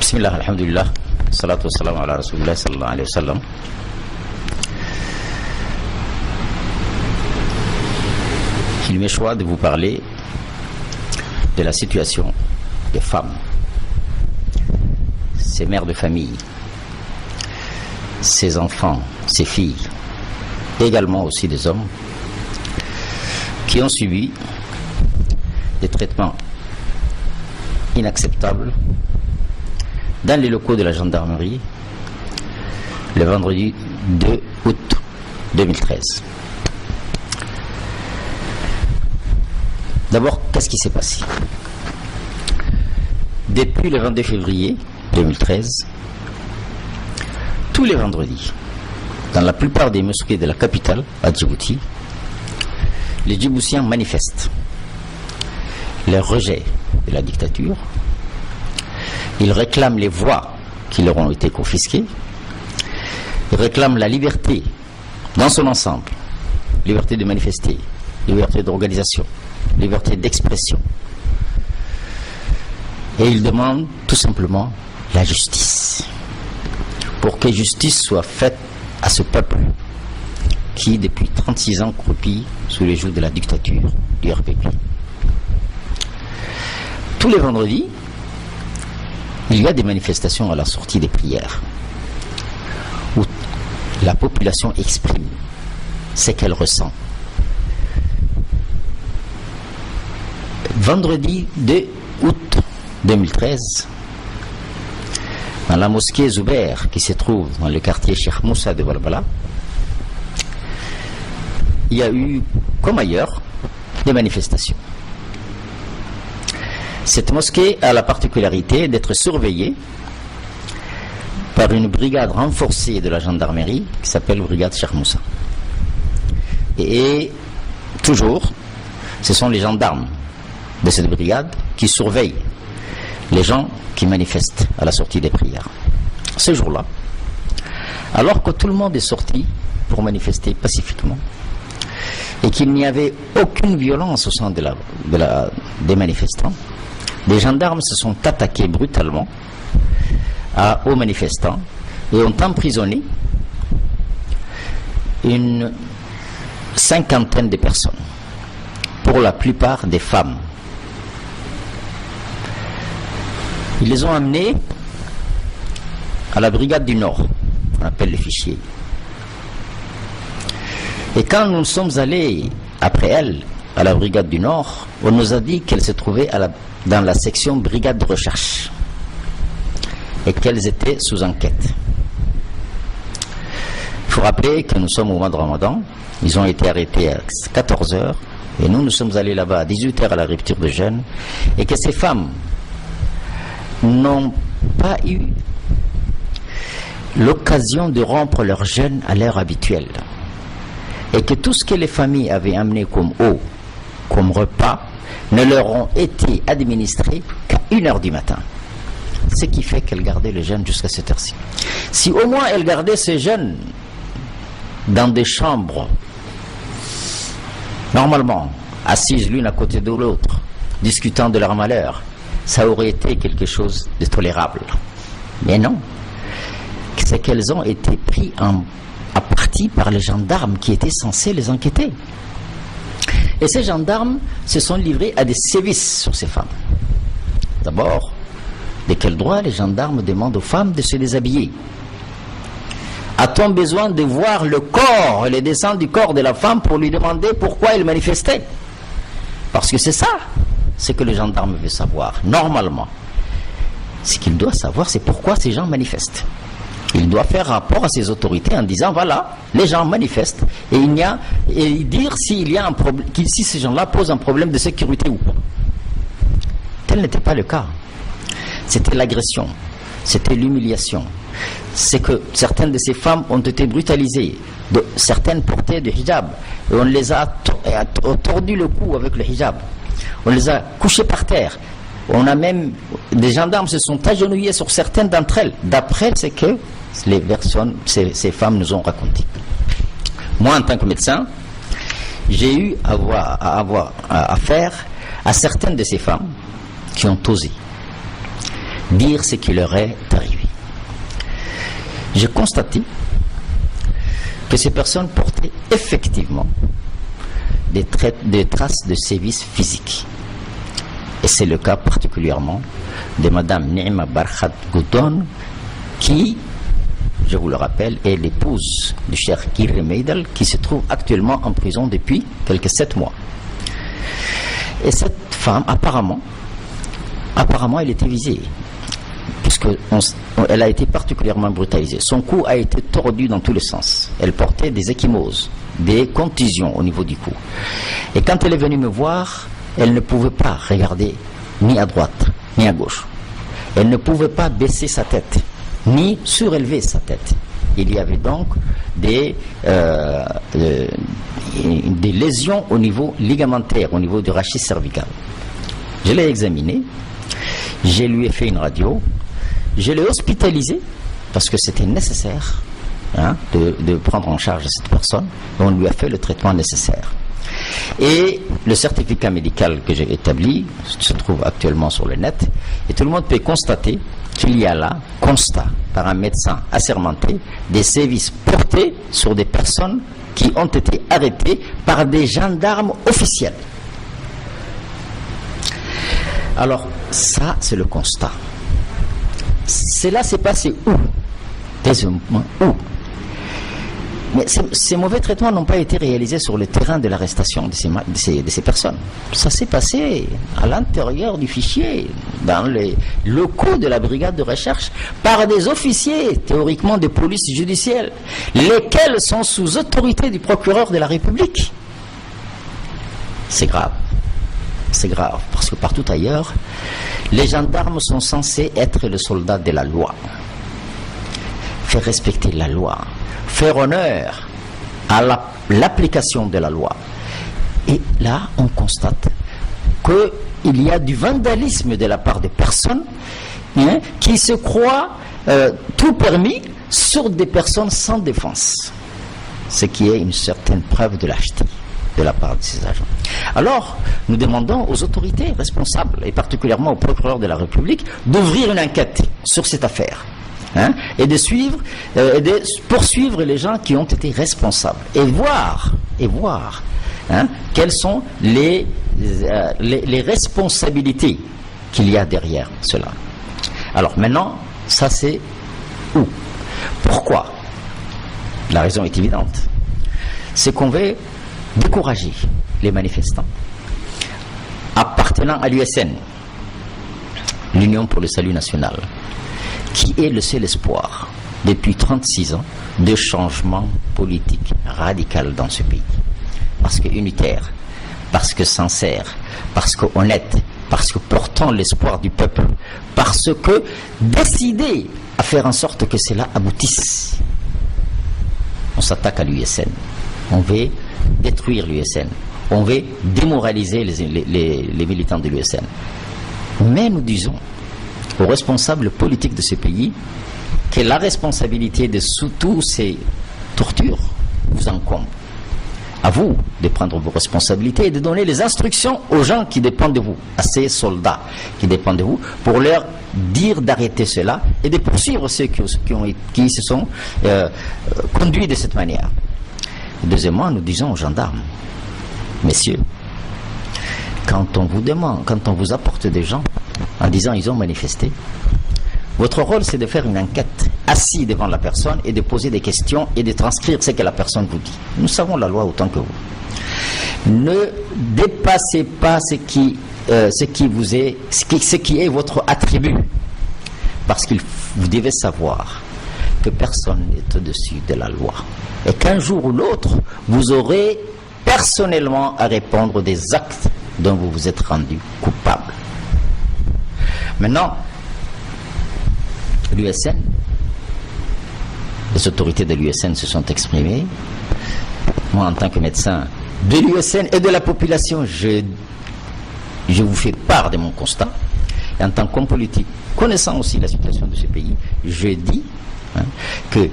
Bismillah, alhamdulillah, salatu wassalam ala rasulillah sallallahu alayhi wa sallam. Il m'est choix de vous parler de la situation des femmes, ces mères de famille, ces enfants, ces filles, et également aussi des hommes qui ont subi des traitements inacceptables dans les locaux de la gendarmerie le vendredi 2 août 2013. D'abord, qu'est-ce qui s'est passé? Depuis le 22 février 2013, tous les vendredis, dans la plupart des mosquées de la capitale, à Djibouti, les Djiboutiens manifestent leur rejet de la dictature. Ils réclament les voix qui leur ont été confisquées. Ils réclament la liberté dans son ensemble, liberté de manifester, liberté d'organisation, liberté d'expression. Et ils demandent tout simplement la justice, pour que justice soit faite à ce peuple qui, depuis 36 ans, croupit sous les jougs de la dictature du RPP. Tous les vendredis, il y a des manifestations à la sortie des prières où la population exprime ce qu'elle ressent. Vendredi 2 août 2013, dans la mosquée Zouber qui se trouve dans le quartier Cheikh Moussa de Walbala, il y a eu, comme ailleurs, des manifestations. Cette mosquée a la particularité d'être surveillée par une brigade renforcée de la gendarmerie qui s'appelle brigade Cheikh Moussa. Et toujours, ce sont les gendarmes de cette brigade qui surveillent les gens qui manifestent à la sortie des prières. Ce jour-là, alors que tout le monde est sorti pour manifester pacifiquement et qu'il n'y avait aucune violence au sein des manifestants, les gendarmes se sont attaqués brutalement aux manifestants et ont emprisonné une cinquantaine de personnes, pour la plupart des femmes. Ils les ont amenés à la brigade du Nord, on appelle le fichier. Et quand nous sommes allés après elle à la brigade du Nord, on nous a dit qu'elle se trouvait dans la section brigade de recherche et qu'elles étaient sous enquête. Il faut rappeler que nous sommes au mois de Ramadan. Ils ont été arrêtés à 14h et nous sommes allés là-bas à 18h à la rupture de jeûne, et que ces femmes n'ont pas eu l'occasion de rompre leur jeûne à l'heure habituelle, et que tout ce que les familles avaient amené comme eau, comme repas, ne leur ont été administrés qu'à 1h du matin. Ce qui fait qu'elles gardaient le jeûne jusqu'à cette heure-ci. Si au moins elles gardaient ce jeûne dans des chambres, normalement, assises l'une à côté de l'autre, discutant de leur malheur, ça aurait été quelque chose de tolérable. Mais non, c'est qu'elles ont été prises à partie par les gendarmes qui étaient censés les enquêter. Et ces gendarmes se sont livrés à des sévices sur ces femmes. D'abord, de quel droit les gendarmes demandent aux femmes de se déshabiller? A-t-on besoin de voir le corps et les dessins du corps de la femme pour lui demander pourquoi elle manifestait? Parce que c'est ça, ce que le gendarme veut savoir. Normalement, ce qu'il doit savoir, c'est pourquoi ces gens manifestent. Il doit faire rapport à ses autorités en disant voilà, les gens manifestent et dire s'il y a un problème, si ces gens-là posent un problème de sécurité ou pas. Tel n'était pas le cas. C'était l'agression, c'était l'humiliation. C'est que certaines de ces femmes ont été brutalisées, certaines portaient du hijab, et on les a tordu le cou avec le hijab. On les a couchées par terre. On a même, des gendarmes se sont agenouillés sur certaines d'entre elles, d'après ce que ces femmes nous ont raconté. Moi, en tant que médecin, j'ai eu à avoir affaire à certaines de ces femmes qui ont osé, dire ce qui leur est arrivé. J'ai constaté que ces personnes portaient effectivement des traces de sévices physiques. Et c'est le cas particulièrement de Madame Neema Barkhat Goudon, qui, je vous le rappelle, est l'épouse du cher Kirri Meidel, qui se trouve actuellement en prison depuis quelques 7 mois. Et cette femme, apparemment, elle était visée, puisqu'elle a été particulièrement brutalisée. Son cou a été tordu dans tous les sens. Elle portait des ecchymoses, des contusions au niveau du cou. Et quand elle est venue me voir, elle ne pouvait pas regarder ni à droite, ni à gauche. Elle ne pouvait pas baisser sa tête, ni surélever sa tête. Il y avait donc des lésions au niveau ligamentaire, au niveau du rachis cervical. Je l'ai examiné, je lui ai fait une radio, je l'ai hospitalisé parce que c'était nécessaire de prendre en charge cette personne. On lui a fait le traitement nécessaire. Et le certificat médical que j'ai établi se trouve actuellement sur le net, et tout le monde peut constater qu'il y a là, constat par un médecin assermenté, des sévices portés sur des personnes qui ont été arrêtées par des gendarmes officiels. Alors, ça, c'est le constat. Cela s'est passé où? Deuxièmement, où? Mais ces mauvais traitements n'ont pas été réalisés sur le terrain de l'arrestation de ces personnes. Ça s'est passé à l'intérieur du fichier, dans les locaux de la brigade de recherche, par des officiers, théoriquement de police judiciaire, lesquels sont sous autorité du procureur de la République. C'est grave. C'est grave, parce que partout ailleurs, les gendarmes sont censés être le soldat de la loi. Faire respecter la loi, faire honneur à l'application de la loi. Et là, on constate qu'il y a du vandalisme de la part des personnes qui se croient tout permis sur des personnes sans défense. Ce qui est une certaine preuve de lâcheté de la part de ces agents. Alors, nous demandons aux autorités responsables, et particulièrement au procureur de la République, d'ouvrir une enquête sur cette affaire. Et de poursuivre les gens qui ont été responsables et voir quelles sont les responsabilités qu'il y a derrière cela. Alors maintenant, ça c'est où? Pourquoi? La raison est évidente. C'est qu'on veut décourager les manifestants appartenant à l'USN, l'Union pour le Salut National, qui est le seul espoir, depuis 36 ans, de changement politique radical dans ce pays. Parce que unitaire, parce que sincère, parce que honnête, parce que portant l'espoir du peuple, parce que décidé à faire en sorte que cela aboutisse. On s'attaque à l'USN. On veut détruire l'USN. On veut démoraliser les militants de l'USN. Mais nous disons aux responsables politiques de ce pays que la responsabilité de toutes ces tortures vous incombe. À vous de prendre vos responsabilités et de donner les instructions aux gens qui dépendent de vous, à ces soldats qui dépendent de vous, pour leur dire d'arrêter cela et de poursuivre ceux qui se sont conduits de cette manière. Deuxièmement, nous disons aux gendarmes, messieurs, quand on vous demande, quand on vous apporte des gens en disant ils ont manifesté, votre rôle c'est de faire une enquête assis devant la personne et de poser des questions et de transcrire ce que la personne vous dit. Nous savons la loi autant que vous. Ne dépassez pas ce qui est votre attribut, parce que vous devez savoir que personne n'est au-dessus de la loi et qu'un jour ou l'autre vous aurez personnellement à répondre des actes dont vous vous êtes rendu coupable. Maintenant, l'USN, les autorités de l'USN se sont exprimées. Moi, en tant que médecin de l'USN et de la population, je vous fais part de mon constat. Et en tant qu'homme politique, connaissant aussi la situation de ce pays, je dis que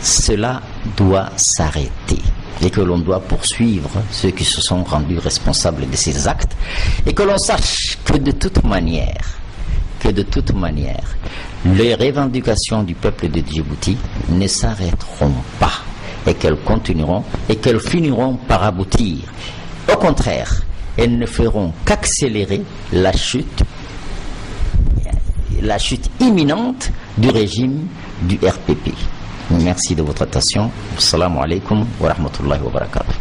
cela doit s'arrêter et que l'on doit poursuivre ceux qui se sont rendus responsables de ces actes et que l'on sache que de toute manière, que de toute manière, les revendications du peuple de Djibouti ne s'arrêteront pas et qu'elles continueront et qu'elles finiront par aboutir. Au contraire, elles ne feront qu'accélérer la chute imminente du régime du RPP. Merci de votre attention. Assalamu alaikum wa rahmatullahi wa barakatuh.